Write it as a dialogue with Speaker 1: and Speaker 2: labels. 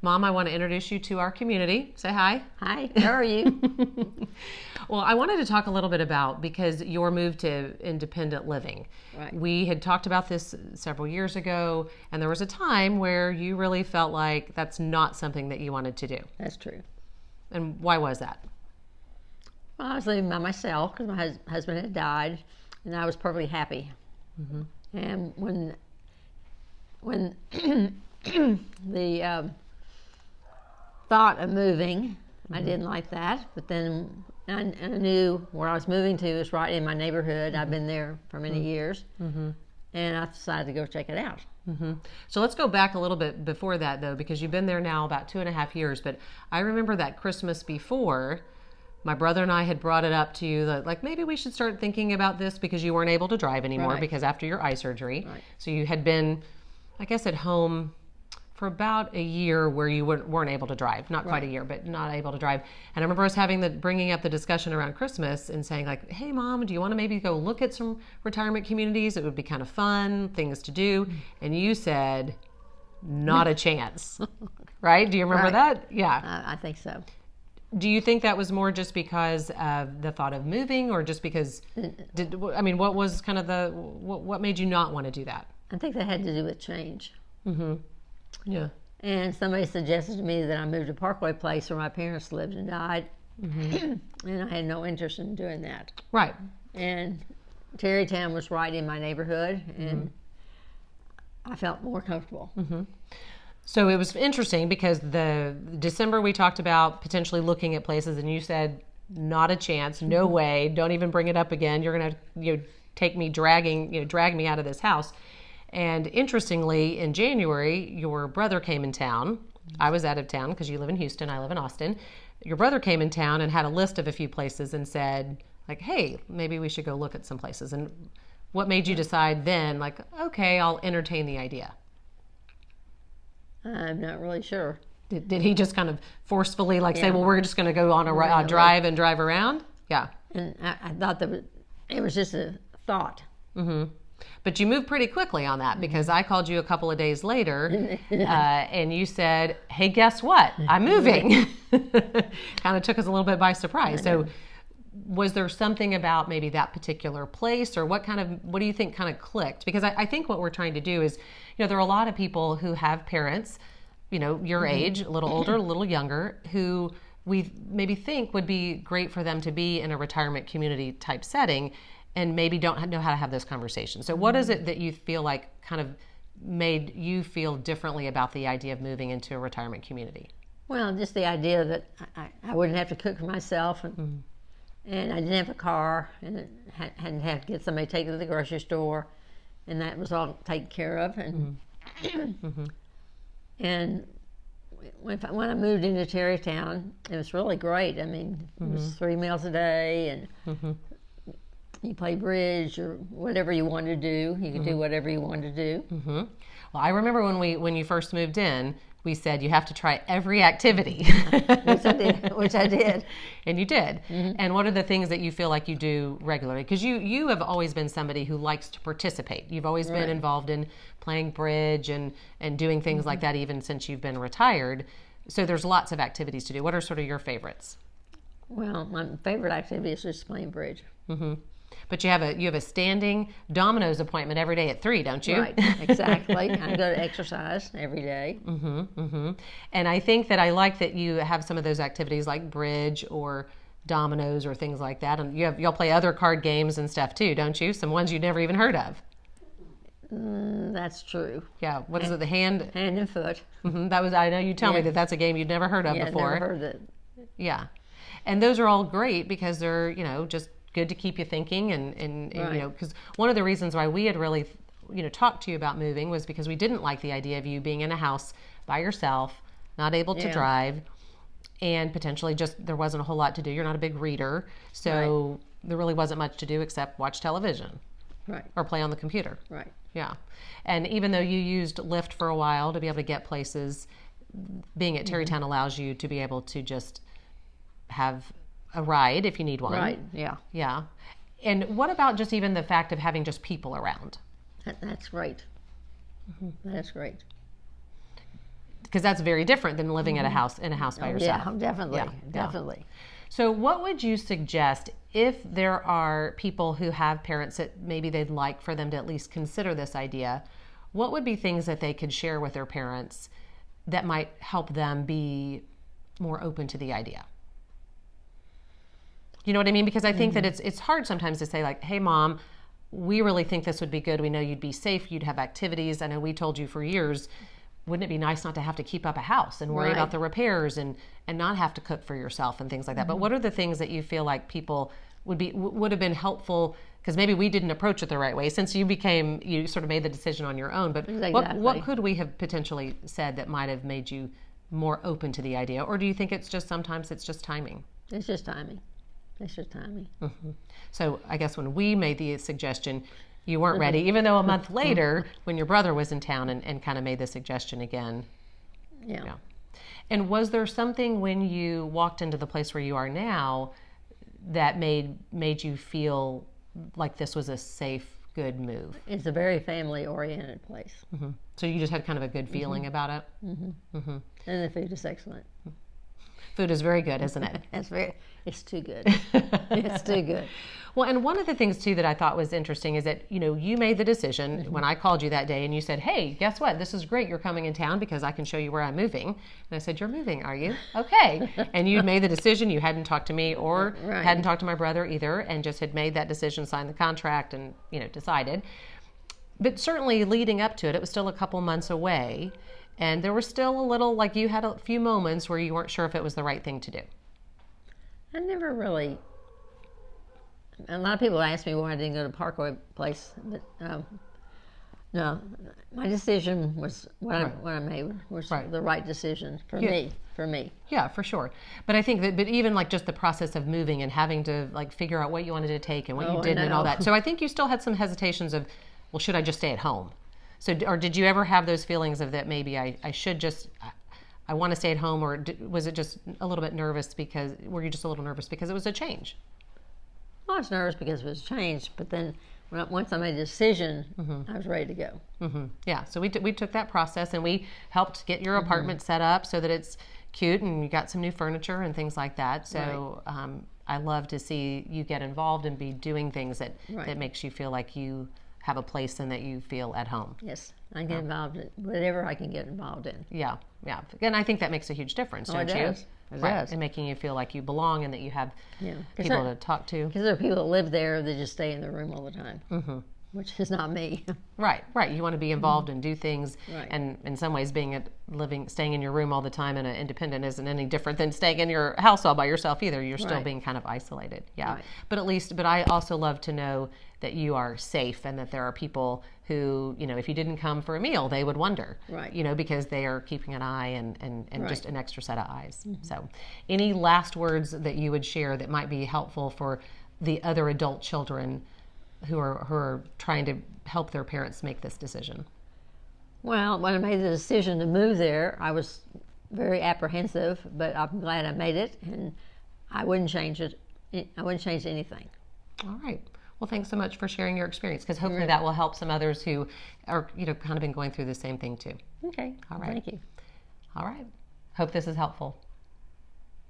Speaker 1: Mom, I want to introduce you to our community. Say hi.
Speaker 2: Hi, how are you?
Speaker 1: Well, I wanted to talk a little bit about, because your move to independent living.
Speaker 2: Right.
Speaker 1: We had talked about this several years ago, and there was a time where you really felt like that's not something that you wanted to do.
Speaker 2: That's true.
Speaker 1: And why was that?
Speaker 2: Well, I was living by myself because my husband had died, and I was perfectly happy. And when the thought of moving, I didn't like that, but then I knew where I was moving to was right in my neighborhood. I've been there for many years, and I decided to go check it out.
Speaker 1: So let's go back a little bit before that, though, because you've been there now about 2.5 years. But I remember that Christmas before, my brother and I had brought it up to you that, like, maybe we should start thinking about this, because you weren't able to drive anymore
Speaker 2: Right.
Speaker 1: because after your eye surgery.
Speaker 2: Right.
Speaker 1: So you had been, I guess, at home for about a year where you weren't able to drive. Not quite a year, but not able to drive. And I remember us bringing up the discussion around Christmas and saying, like, hey, Mom, do you want to maybe go look at some retirement communities? It would be kind of fun, things to do. And you said, not a chance. Right? Do you remember that? Yeah.
Speaker 2: I think so.
Speaker 1: Do you think that was more just because of the thought of moving, or just because, what was kind of what made you not want to do that?
Speaker 2: I think that had to do with change.
Speaker 1: Yeah.
Speaker 2: And somebody suggested to me that I move to Parkway Place where my parents lived and died, and I had no interest in doing that.
Speaker 1: Right.
Speaker 2: And Terrytown was right in my neighborhood, and I felt more comfortable.
Speaker 1: So it was interesting because the December we talked about potentially looking at places, and you said, not a chance, no way, don't even bring it up again. You're going to drag me out of this house. And interestingly, in January, your brother came in town. I was out of town because you live in Houston, I live in Austin. Your brother came in town and had a list of a few places and said, like, hey, maybe we should go look at some places. And what made you decide then, like, okay, I'll entertain the idea?
Speaker 2: I'm not really sure.
Speaker 1: Did he just kind of forcefully say, well, we're just going to go on a drive and drive around? Yeah.
Speaker 2: And I thought that it was just a thought.
Speaker 1: But you moved pretty quickly on that, because I called you a couple of days later and you said, hey, guess what? I'm moving. Kind of took us a little bit by surprise. So was there something about maybe that particular place, or what do you think kind of clicked? Because I think what we're trying to do is, there are a lot of people who have parents, your age, a little older, a little younger, who we maybe think would be great for them to be in a retirement community type setting, and maybe don't know how to have those conversations. So what is it that you feel like kind of made you feel differently about the idea of moving into a retirement community?
Speaker 2: Well, just the idea that I wouldn't have to cook for myself, and I didn't have a car, and hadn't had to get somebody to take it to the grocery store, and that was all taken care of. And and when I moved into Terrytown, it was really great. I mean, it was 3 meals a day, and you play bridge or whatever you wanted to do. You could do whatever you wanted to do.
Speaker 1: Well, I remember when you first moved in, we said you have to try every activity.
Speaker 2: Which I did.
Speaker 1: And you did. And what are the things that you feel like you do regularly? Because you have always been somebody who likes to participate. You've always been involved in playing bridge and doing things like that, even since you've been retired. So there's lots of activities to do. What are sort of your favorites?
Speaker 2: Well, my favorite activity is just playing bridge.
Speaker 1: But you have a standing Domino's appointment every day at 3, don't you?
Speaker 2: Right, exactly. I go to exercise every day.
Speaker 1: And I think that I like that you have some of those activities like bridge or dominoes or things like that. And y'all play other card games and stuff too, don't you? Some ones you'd never even heard of.
Speaker 2: That's true.
Speaker 1: Yeah. What is it? The hand
Speaker 2: and foot.
Speaker 1: That was. I know you tell me that's a game you'd never heard of before.
Speaker 2: Never heard of it.
Speaker 1: Yeah. And those are all great because they're just good to keep you thinking and because one of the reasons why we had really talked to you about moving was because we didn't like the idea of you being in a house by yourself, not able to drive, and potentially just there wasn't a whole lot to do. You're not a big reader, so there really wasn't much to do except watch television or play on the computer.
Speaker 2: Right.
Speaker 1: Yeah. And even though you used Lyft for a while to be able to get places, being at Terrytown allows you to be able to just have a ride if you need one.
Speaker 2: Right, yeah.
Speaker 1: Yeah. And what about just even the fact of having just people around?
Speaker 2: That's great. That's great.
Speaker 1: because that's very different than living at a house in a house by yourself.
Speaker 2: Yeah, definitely,
Speaker 1: Yeah.
Speaker 2: definitely.
Speaker 1: So what would you suggest if there are people who have parents that maybe they'd like for them to at least consider this idea? What would be things that they could share with their parents that might help them be more open to the idea? You know what I mean? Because I think that it's hard sometimes to say like, hey mom, we really think this would be good. We know you'd be safe. You'd have activities. I know we told you for years, wouldn't it be nice not to have to keep up a house and worry about the repairs and not have to cook for yourself and things like that? But what are the things that you feel like people would have been helpful? Because maybe we didn't approach it the right way since you sort of made the decision on your own. But what could we have potentially said that might have made you more open to the idea? Or do you think sometimes it's just timing?
Speaker 2: It's just timing. It's just timing.
Speaker 1: So I guess when we made the suggestion, you weren't ready, even though a month later, when your brother was in town and kind of made the suggestion again.
Speaker 2: Yeah.
Speaker 1: And was there something when you walked into the place where you are now that made you feel like this was a safe, good move?
Speaker 2: It's a very family-oriented place.
Speaker 1: So you just had kind of a good feeling about it?
Speaker 2: And the food is excellent.
Speaker 1: Food is very good, isn't it?
Speaker 2: It's too good. It's too good.
Speaker 1: Well, and one of the things too that I thought was interesting is that, you made the decision when I called you that day and you said, hey, guess what? This is great. You're coming in town because I can show you where I'm moving. And I said, you're moving, are you? Okay. And you made the decision. You hadn't talked to me or hadn't talked to my brother either and just had made that decision, signed the contract and, decided. But certainly leading up to it, it was still a couple months away. And there was still a little, like you had a few moments where you weren't sure if it was the right thing to do.
Speaker 2: I never really. A lot of people ask me why I didn't go to Parkway Place, but no, my decision was what I made was the right decision for me. For me.
Speaker 1: Yeah, for sure. But I think but even like just the process of moving and having to like figure out what you wanted to take and what you didn't and all that. So I think you still had some hesitations of, well, should I just stay at home? So, or did you ever have those feelings of that maybe I should just, I want to stay at home, or was it just a little bit nervous were you just a little nervous because it was a change?
Speaker 2: Well, I was nervous because it was a change, but then once I made a decision, I was ready to go.
Speaker 1: Yeah, so we took that process and we helped get your apartment set up so that it's cute and you got some new furniture and things like that. So I love to see you get involved and be doing things that makes you feel like you have a place and that you feel at home.
Speaker 2: Yes, I get involved in whatever I can get involved in.
Speaker 1: Yeah. And I think that makes a huge difference, don't you?
Speaker 2: It does.
Speaker 1: And making you feel like you belong and that you have people to talk to.
Speaker 2: Because there are people that live there that just stay in their room all the time, which is not me.
Speaker 1: Right. You want to be involved and do things. And in some ways, staying in your room all the time and independent isn't any different than staying in your house all by yourself either. You're still being kind of isolated. Yeah. But I also love to know that you are safe and that there are people who, if you didn't come for a meal, they would wonder, because they are keeping an eye and just an extra set of eyes. So any last words that you would share that might be helpful for the other adult children who are trying to help their parents make this decision?
Speaker 2: Well, when I made the decision to move there, I was very apprehensive, but I'm glad I made it, and I wouldn't change it. I wouldn't change anything.
Speaker 1: All right. Well, thanks so much for sharing your experience, because hopefully that will help some others who are, kind of been going through the same thing too.
Speaker 2: Okay.
Speaker 1: All right.
Speaker 2: Thank you.
Speaker 1: All right. Hope this is helpful.